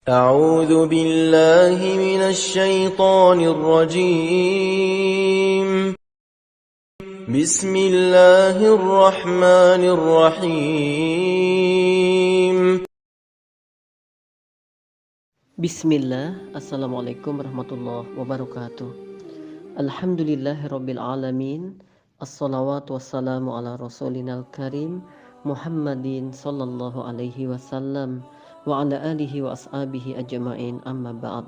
أعوذ بالله من الشيطان الرجيم بسم الله الرحمن الرحيم Bismillah, Assalamualaikum warahmatullahi wabarakatuh. Alhamdulillahirrabbilalamin. Assalawatu wassalamu ala rasulinal karim Muhammadin sallallahu alaihi wasallam wa ala alihi wa ashabihi ajma'in, amma ba'd.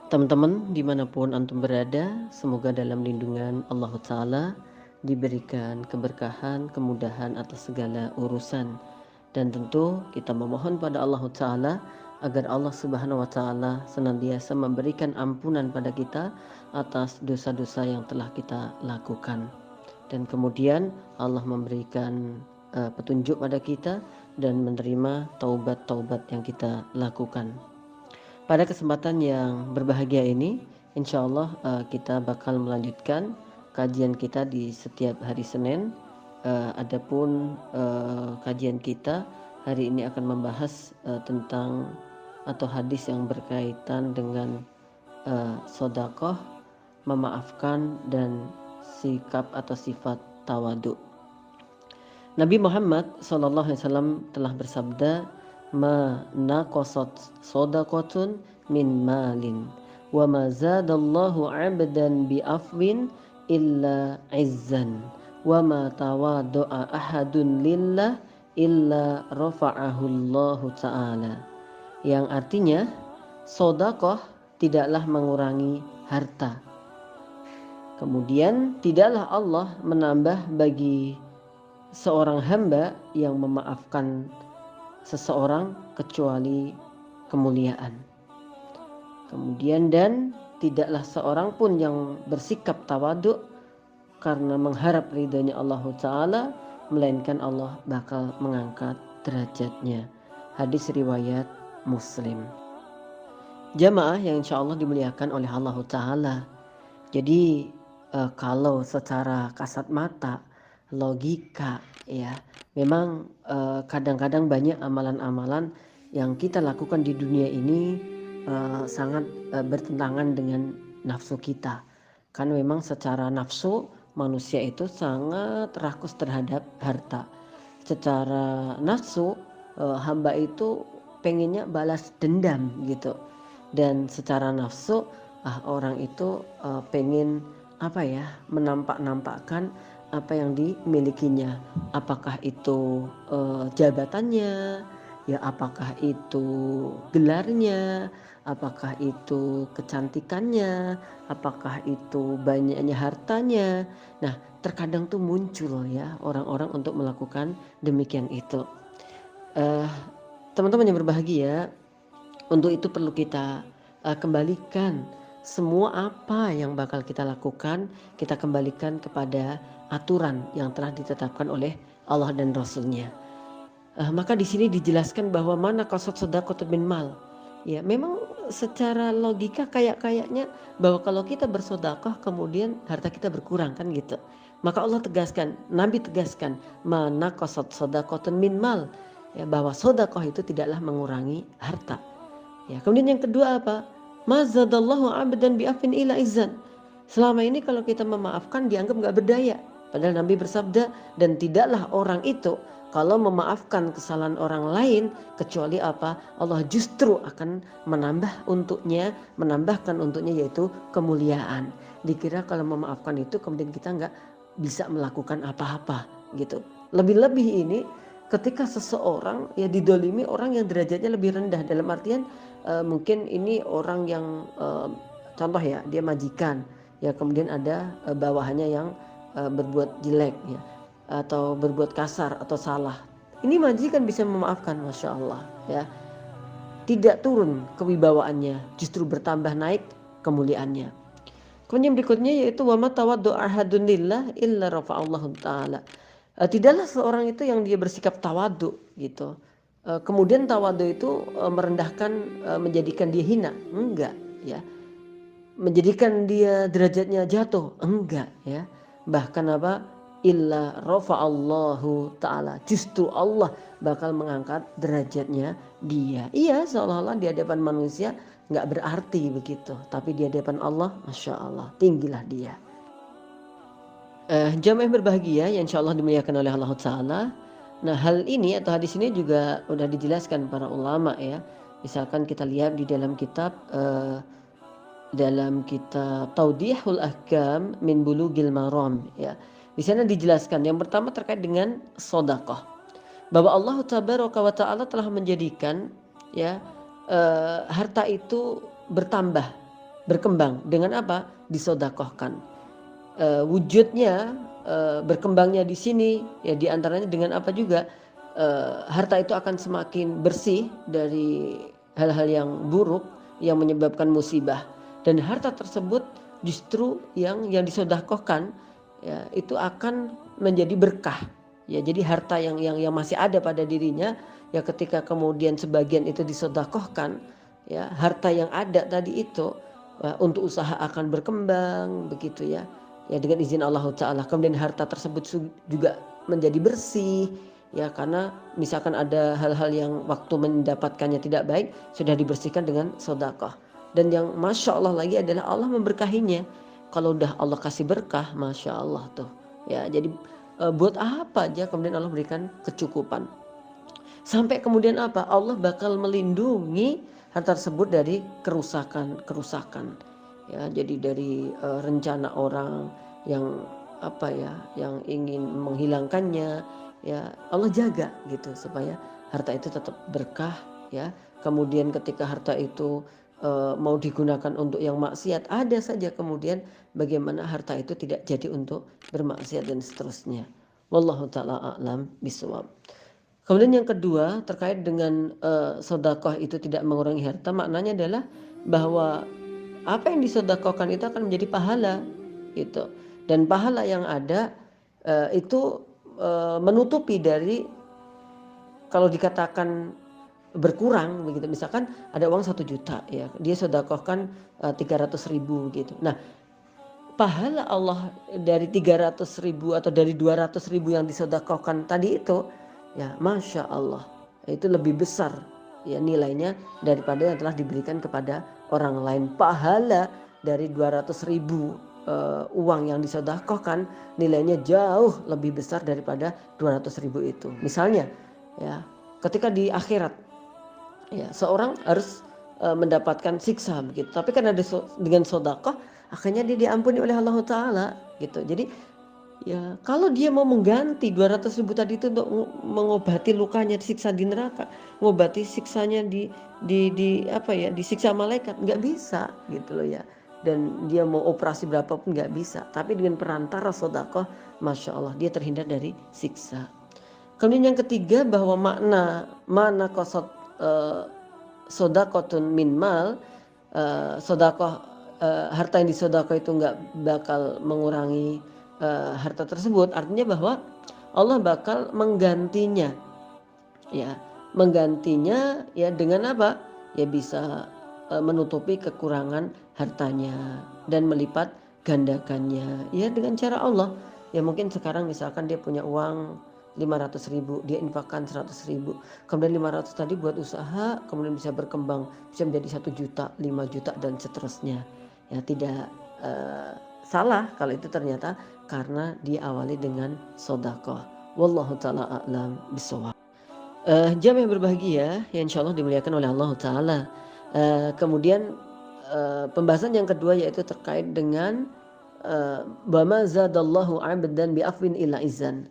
Teman-teman dimanapun antum berada, semoga dalam lindungan Allah Ta'ala diberikan keberkahan, kemudahan atas segala urusan. Dan tentu kita memohon pada Allah Ta'ala agar Allah Subhanahu wa Ta'ala senantiasa memberikan ampunan pada kita atas dosa-dosa yang telah kita lakukan. Dan kemudian Allah memberikan petunjuk pada kita dan menerima taubat-taubat yang kita lakukan. Pada kesempatan yang berbahagia ini, insya Allah kita bakal melanjutkan kajian kita di setiap hari Senin. Adapun kajian kita hari ini akan membahas tentang atau hadis yang berkaitan dengan sedekah, memaafkan, dan sikap atau sifat tawadhu. Nabi Muhammad SAW telah bersabda, "Ma naqasat shadaqatun min malin, wa ma zadallahu 'abdan bi afwin illa 'izzan, wa ma tawadda'a ahadun lillah illa rafa'ahu Allahu ta'ala." Yang artinya, sedekah tidaklah mengurangi harta. Kemudian tidaklah Allah menambah bagi seorang hamba yang memaafkan seseorang kecuali kemuliaan. Kemudian dan tidaklah seorang pun yang bersikap tawadhu karena mengharap ridhonya Allah Ta'ala, melainkan Allah bakal mengangkat derajatnya. Hadis riwayat Muslim. Jamaah yang insya Allah dimuliakan oleh Allah Ta'ala. Jadi kalau secara kasat mata, logika, ya memang kadang-kadang banyak amalan-amalan yang kita lakukan di dunia ini sangat bertentangan dengan nafsu kita. Karena memang secara nafsu manusia itu sangat rakus terhadap harta. Secara nafsu hamba itu pengennya balas dendam gitu. Dan secara nafsu orang itu pengen menampak-nampakkan apa yang dimilikinya, apakah itu jabatannya, ya apakah itu gelarnya, apakah itu kecantikannya, apakah itu banyaknya hartanya. Nah, terkadang tuh muncul ya orang-orang untuk melakukan demikian itu. Teman-teman yang berbahagia, untuk itu perlu kita kembalikan semua apa yang bakal kita lakukan, kita kembalikan kepada aturan yang telah ditetapkan oleh Allah dan Rasul-Nya. Maka di sini dijelaskan bahwa mana qasad sedekah bin mal. Ya, memang secara logika kayaknya bahwa kalau kita bersedekah kemudian harta kita berkurang kan gitu. Maka Allah tegaskan, Nabi tegaskan, mana qasad sedekah min mal. Ya, bahwa sedekah itu tidaklah mengurangi harta. Ya, kemudian yang kedua apa? Mazadallahu 'abdan bi'afin ila izzan. Selama ini kalau kita memaafkan dianggap enggak berdaya. Padahal Nabi bersabda, dan tidaklah orang itu kalau memaafkan kesalahan orang lain kecuali apa? Allah justru akan menambahkan untuknya yaitu kemuliaan. Dikira kalau memaafkan itu kemudian kita enggak bisa melakukan apa-apa gitu. Lebih-lebih ini ketika seseorang ya didolimi orang yang derajatnya lebih rendah, dalam artian mungkin ini orang yang contoh ya, dia majikan ya, kemudian ada bawahannya yang berbuat jelek ya, atau berbuat kasar atau salah. Ini majikan bisa memaafkan, masya Allah ya, tidak turun kewibawaannya, justru bertambah naik kemuliaannya. Kemudian berikutnya yaitu wa ma tawaddu ahadun lillah illa rafa'allahu ta'ala. Tidaklah seorang itu yang dia bersikap tawadhu gitu. Kemudian tawadhu itu merendahkan, menjadikan dia hina, enggak ya. Menjadikan dia derajatnya jatuh, enggak ya. Bahkan apa? illa rafa'allahu ta'ala, justru Allah bakal mengangkat derajatnya dia. Iya, seolah-olah di hadapan manusia nggak berarti begitu, tapi di hadapan Allah, Masya Allah, tinggilah dia. Jamaah yang berbahagia yang insya Allah dimuliakan oleh Allah Ta'ala. Nah, hal ini atau hadis ini juga sudah dijelaskan para ulama ya. Misalkan kita lihat di dalam kitab Tawdihul Ahkam min Bulughil Maram ya. Di sana dijelaskan yang pertama terkait dengan sedekah. Bahwa Allah Tabaraka wa Ta'ala telah menjadikan ya harta itu bertambah, berkembang dengan apa? Disedekahkan. Wujudnya berkembangnya di sini ya diantaranya dengan apa juga harta itu akan semakin bersih dari hal-hal yang buruk yang menyebabkan musibah, dan harta tersebut justru yang disedekahkan ya itu akan menjadi berkah ya. Jadi harta yang masih ada pada dirinya ya ketika kemudian sebagian itu disedekahkan ya, harta yang ada tadi itu untuk usaha akan berkembang begitu ya. Ya dengan izin Allah Ta'ala. Kemudian harta tersebut juga menjadi bersih ya, karena misalkan ada hal-hal yang waktu mendapatkannya tidak baik sudah dibersihkan dengan sedekah. Dan yang Masya Allah lagi adalah Allah memberkahinya. Kalau udah Allah kasih berkah, Masya Allah tuh ya. Jadi buat apa aja kemudian Allah berikan kecukupan. Sampai kemudian apa? Allah bakal melindungi harta tersebut dari kerusakan ya. Jadi dari rencana orang yang yang ingin menghilangkannya ya, Allah jaga gitu supaya harta itu tetap berkah ya. Kemudian ketika harta itu mau digunakan untuk yang maksiat, ada saja kemudian bagaimana harta itu tidak jadi untuk bermaksiat dan seterusnya. Wallahu ta'ala a'lam bishawab. Kemudian yang kedua terkait dengan sedekah itu tidak mengurangi harta, maknanya adalah bahwa apa yang disedekahkan itu akan menjadi pahala gitu, dan pahala yang ada itu menutupi dari kalau dikatakan berkurang begitu. Misalkan ada uang 1 juta ya, dia sedekahkan 300.000 gitu. Nah, pahala Allah dari 300.000 atau dari 200.000 yang disedekahkan tadi itu ya, Masya Allah, itu lebih besar ya nilainya daripada yang telah diberikan kepada orang lain. Pahala dari 200.000 uang yang disedekahkan nilainya jauh lebih besar daripada 200.000 itu. Misalnya ya, ketika di akhirat ya seorang harus mendapatkan siksa begitu, tapi karena dengan sedekah akhirnya dia diampuni oleh Allah Ta'ala gitu. Jadi ya kalau dia mau mengganti 200.000 tadi itu untuk mengobati lukanya disiksa di neraka, mengobati siksanya disiksa malaikat, nggak bisa gitu loh ya. Dan dia mau operasi berapapun nggak bisa. Tapi dengan perantara sedekah, Masya Allah, dia terhindar dari siksa. Kemudian yang ketiga, bahwa mana qasad sedekahun min mal, sedekah harta yang disedekah itu nggak bakal mengurangi harta tersebut. Artinya bahwa Allah bakal menggantinya ya, dengan apa ya, bisa menutupi kekurangan hartanya dan melipat gandakannya ya dengan cara Allah ya. Mungkin sekarang misalkan dia punya uang 500.000, dia infakkan 100.000, kemudian 500 tadi buat usaha, kemudian bisa berkembang, bisa menjadi 1 juta, 5 juta dan seterusnya ya. Tidak salah kalau itu ternyata karena diawali dengan sedekah. Wallahu ta'ala a'lam bishawab. Jamaah yang berbahagia yang insyaallah dimuliakan oleh Allah Ta'ala. Kemudian pembahasan yang kedua yaitu terkait dengan bama zadallahu 'abdan bi'afwin illa izan.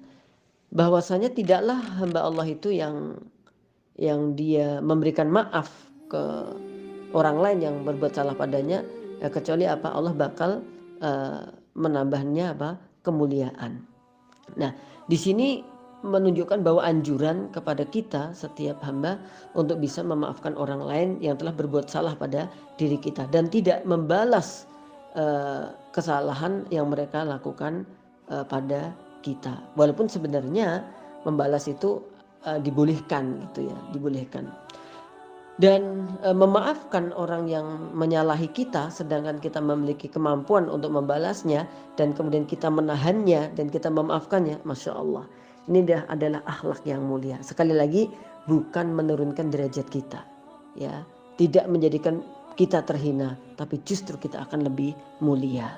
Bahwasanya tidaklah hamba Allah itu yang dia memberikan maaf ke orang lain yang berbuat salah padanya kecuali apa, Allah bakal menambahnya kemuliaan. Nah, di sini menunjukkan bahwa anjuran kepada kita setiap hamba untuk bisa memaafkan orang lain yang telah berbuat salah pada diri kita dan tidak membalas kesalahan yang mereka lakukan pada kita. Walaupun sebenarnya membalas itu dibolehkan gitu ya, dibolehkan. dan memaafkan orang yang menyalahi kita sedangkan kita memiliki kemampuan untuk membalasnya dan kemudian kita menahannya dan kita memaafkannya, Masya Allah, ini adalah akhlak yang mulia. Sekali lagi, bukan menurunkan derajat kita, ya, tidak menjadikan kita terhina, tapi justru kita akan lebih mulia.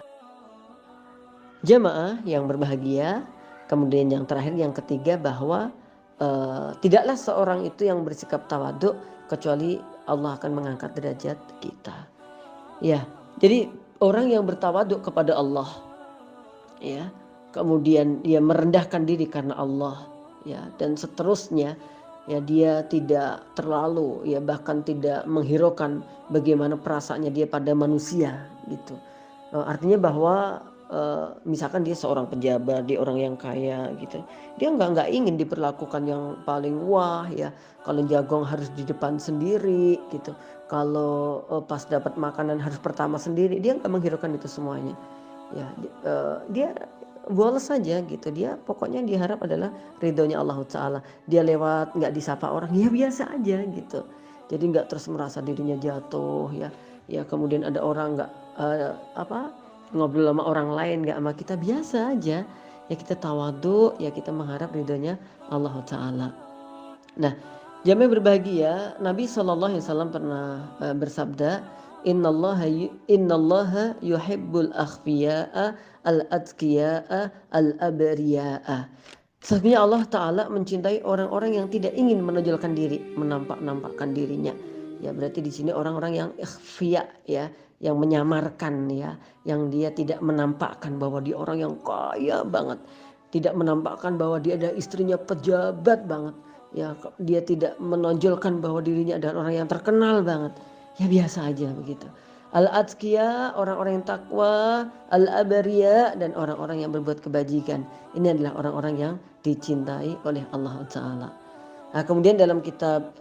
Jamaah yang berbahagia, kemudian yang terakhir, yang ketiga, bahwa tidaklah seorang itu yang bersikap tawaduk kecuali Allah akan mengangkat derajat kita. Ya, jadi orang yang bertawaduk kepada Allah, ya, kemudian dia merendahkan diri karena Allah, ya, dan seterusnya, ya, dia tidak terlalu, ya, bahkan tidak menghiraukan bagaimana perasaannya dia pada manusia, gitu. Artinya bahwa misalkan dia seorang pejabat, dia orang yang kaya, gitu, dia nggak ingin diperlakukan yang paling wah, ya. Kalau jagong harus di depan sendiri, gitu. Kalau pas dapat makanan harus pertama sendiri, dia nggak menghiraukan itu semuanya, ya. Dia boles saja, gitu. Dia pokoknya diharap adalah ridhonya Allah Ta'ala. Dia lewat nggak disapa orang, ya biasa aja, gitu. Jadi nggak terus merasa dirinya jatuh, ya. Ya, kemudian ada orang nggak ngobrol sama orang lain, nggak sama kita, biasa aja, ya, kita tawadhu, ya, kita mengharap ridhonya Allah Ta'ala. Nah, jamaah berbahagia, Nabi SAW pernah bersabda, Innallaha yuhibbul akhfiya'a al-adqiya'a al-abriya'a. Sesungguhnya Allah Ta'ala mencintai orang-orang yang tidak ingin menonjolkan diri, menampak-nampakkan dirinya. Ya, berarti di sini orang-orang yang ikhfiya, ya, yang menyamarkan, ya, yang dia tidak menampakkan bahwa dia orang yang kaya banget, tidak menampakkan bahwa dia ada istrinya pejabat banget, ya, dia tidak menonjolkan bahwa dirinya adalah orang yang terkenal banget, ya, biasa aja begitu. Al-atqiya, orang-orang yang takwa, al-abariya, dan orang-orang yang berbuat kebajikan. Ini adalah orang-orang yang dicintai oleh Allah Ta'ala. Nah, kemudian dalam kitab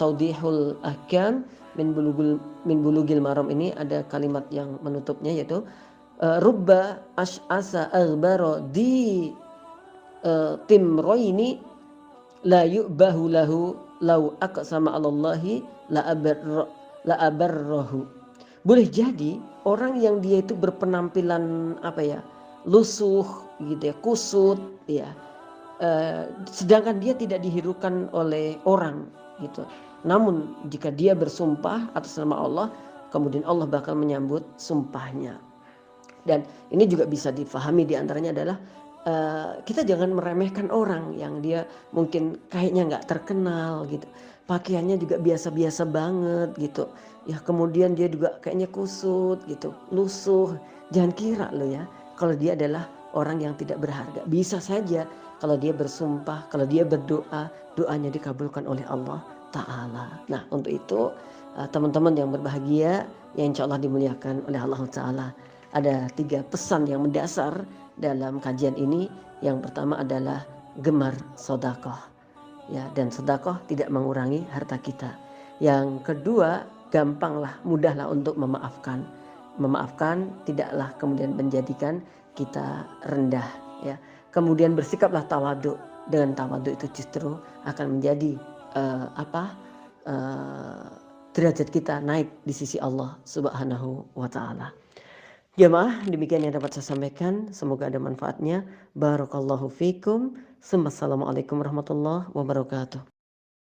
Tawdihul Ahkam min Bulughil Maram ini ada kalimat yang menutupnya, yaitu rubba ash'asa aghbara di timroini la yu'bahu lahu law aqsama 'alallahi la abarrahu. Boleh jadi orang yang dia itu berpenampilan lusuh, gitu ya, kusut, ya, sedangkan dia tidak dihirukan oleh orang, gitu. Namun jika dia bersumpah atas nama Allah, kemudian Allah bakal menyambut sumpahnya. Dan ini juga bisa difahami, diantaranya adalah kita jangan meremehkan orang yang dia mungkin kayaknya nggak terkenal, gitu, pakaiannya juga biasa-biasa banget, gitu, ya, kemudian dia juga kayaknya kusut, gitu, lusuh. Jangan kira lo, ya, kalau dia adalah orang yang tidak berharga. Bisa saja kalau dia bersumpah, kalau dia berdoa, doanya dikabulkan oleh Allah Ta'ala. Nah, untuk itu teman-teman yang berbahagia, yang insya Allah dimuliakan oleh Allah Ta'ala, ada 3 pesan yang mendasar dalam kajian ini. Yang pertama adalah gemar sedekah, ya, dan sedekah tidak mengurangi harta kita. Yang kedua, gampanglah, mudahlah untuk memaafkan. Memaafkan tidaklah kemudian menjadikan kita rendah, ya. Kemudian bersikaplah tawadhu. Dengan tawadhu itu justru akan menjadi derajat kita naik di sisi Allah Subhanahu wa Ta'ala. Jamaah, demikian yang dapat saya sampaikan, semoga ada manfaatnya. Barakallahu fikum. Assalamualaikum warahmatullahi wabarakatuh.